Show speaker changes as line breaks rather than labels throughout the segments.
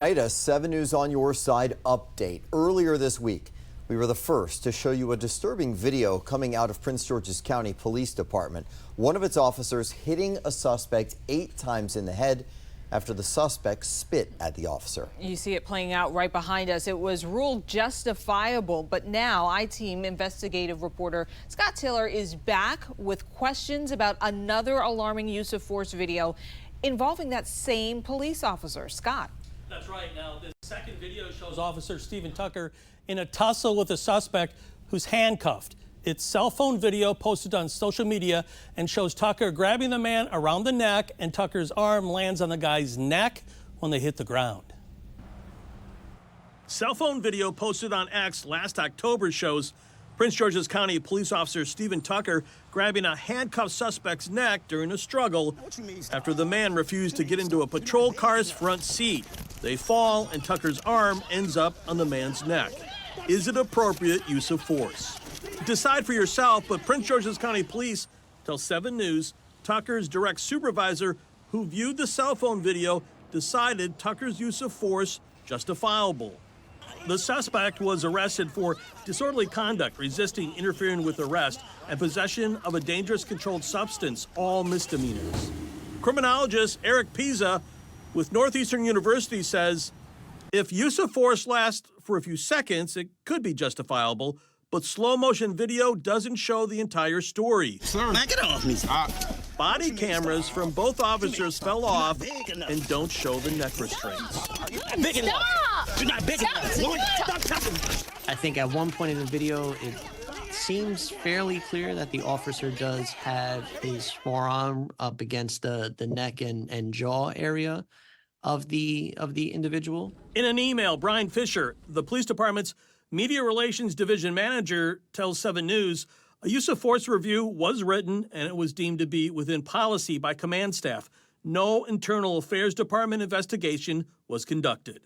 A 7 News on Your Side update. Earlier this week, we were the first to show you a disturbing video coming out of Prince George's County Police Department. One of its officers hitting a suspect 8 times in the head after the suspect spit at the officer.
You see it playing out right behind us. It was ruled justifiable, but now I-Team investigative reporter Scott Taylor is back with questions about another alarming use of force video involving that same police officer. Scott.
That's right. Now, this second video shows Officer Stephen Tucker in a tussle with a suspect who's handcuffed. It's cell phone video posted on social media and shows Tucker grabbing the man around the neck, and Tucker's arm lands on the guy's neck when they hit the ground. Cell phone video posted on X last October shows Prince George's County police officer Stephen Tucker grabbing a handcuffed suspect's neck during a struggle after the man refused to get into a patrol car's front seat. They fall, and Tucker's arm ends up on the man's neck. Is it appropriate use of force? Decide for yourself, but Prince George's County Police tell 7 News Tucker's direct supervisor, who viewed the cell phone video, decided Tucker's use of force justifiable. The suspect was arrested for disorderly conduct, resisting interfering with arrest, and possession of a dangerous controlled substance, all misdemeanors. Criminologist Eric Pisa with Northeastern University says if use of force lasts for a few seconds, it could be justifiable, but slow motion video doesn't show the entire story.
Sir, back it off me.
Body cameras from both officers fell off and don't show the neck restraints.
Big enough. You're not big enough. Stop touching me.
I think at one point in the video, it seems fairly clear that the officer does have his forearm up against the neck and jaw area of the individual.
In an email, Brian Fisher, the police department's Media Relations Division Manager, tells 7 News a use of force review was written and it was deemed to be within policy by command staff. No internal affairs department investigation was conducted.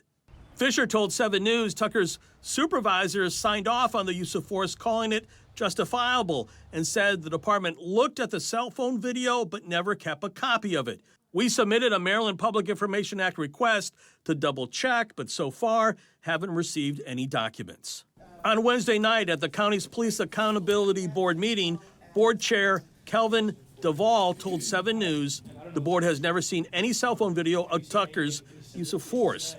Fisher told 7 News Tucker's supervisor signed off on the use of force, calling it justifiable, and said the department looked at the cell phone video but never kept a copy of it. We submitted a Maryland Public Information Act request to double check, but so far haven't received any documents. On Wednesday night at the county's Police Accountability Board meeting, Board Chair Kelvin Duvall told 7 News the board has never seen any cell phone video of Tucker's use of force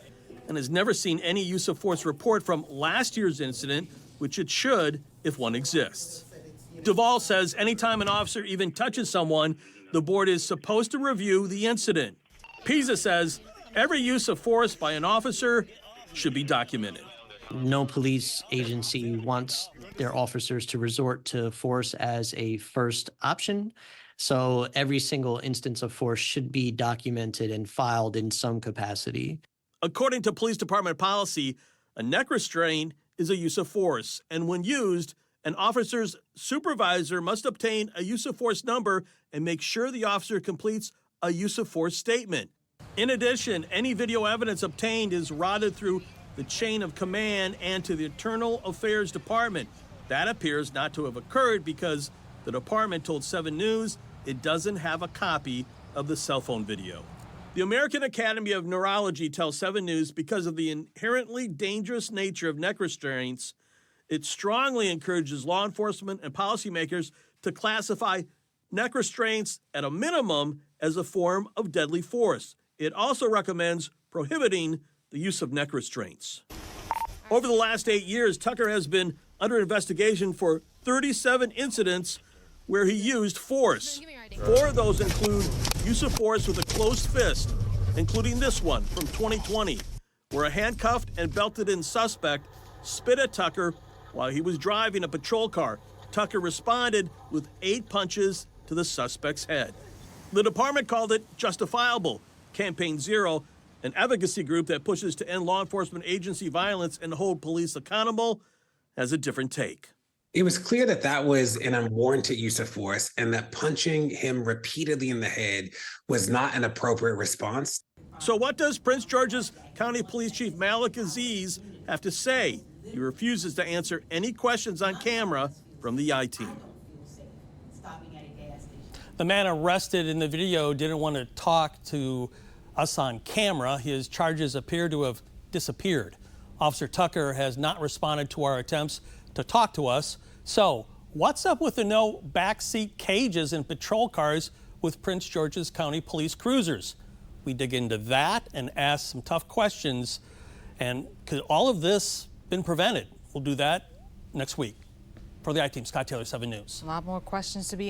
and has never seen any use of force report from last year's incident, which it should if one exists. Duvall says anytime an officer even touches someone, the board is supposed to review the incident. Pisa says every use of force by an officer should be documented.
No police agency wants their officers to resort to force as a first option. So every single instance of force should be documented and filed in some capacity.
According to police department policy, a neck restraint is a use of force, and when used, an officer's supervisor must obtain a use of force number and make sure the officer completes a use of force statement. In addition, any video evidence obtained is routed through the chain of command and to the Internal Affairs Department. That appears not to have occurred because the department told 7 News it doesn't have a copy of the cell phone video. The American Academy of Neurology tells 7 News because of the inherently dangerous nature of neck restraints, it strongly encourages law enforcement and policymakers to classify neck restraints at a minimum as a form of deadly force. It also recommends prohibiting the use of neck restraints. Over the last 8 years, Tucker has been under investigation for 37 incidents where he used force. 4 of those include use of force with a closed fist, including this one from 2020, where a handcuffed and belted-in suspect spit at Tucker while he was driving a patrol car. Tucker responded with 8 punches to the suspect's head. The department called it justifiable. Campaign Zero, an advocacy group that pushes to end law enforcement agency violence and hold police accountable, has a different take.
It was clear that that was an unwarranted use of force and that punching him repeatedly in the head was not an appropriate response.
So what does Prince George's County Police Chief Malik Aziz have to say? He refuses to answer any questions on camera from the I-Team. The man arrested in the video didn't want to talk to us on camera. His charges appear to have disappeared. Officer Tucker has not responded to our attempts to talk to us. So, what's up with the no backseat cages in patrol cars with Prince George's County police cruisers? We dig into that and ask some tough questions. And could all of this been prevented? We'll do that next week. For the I-Team, Scott Taylor, 7 News.
A lot more questions to be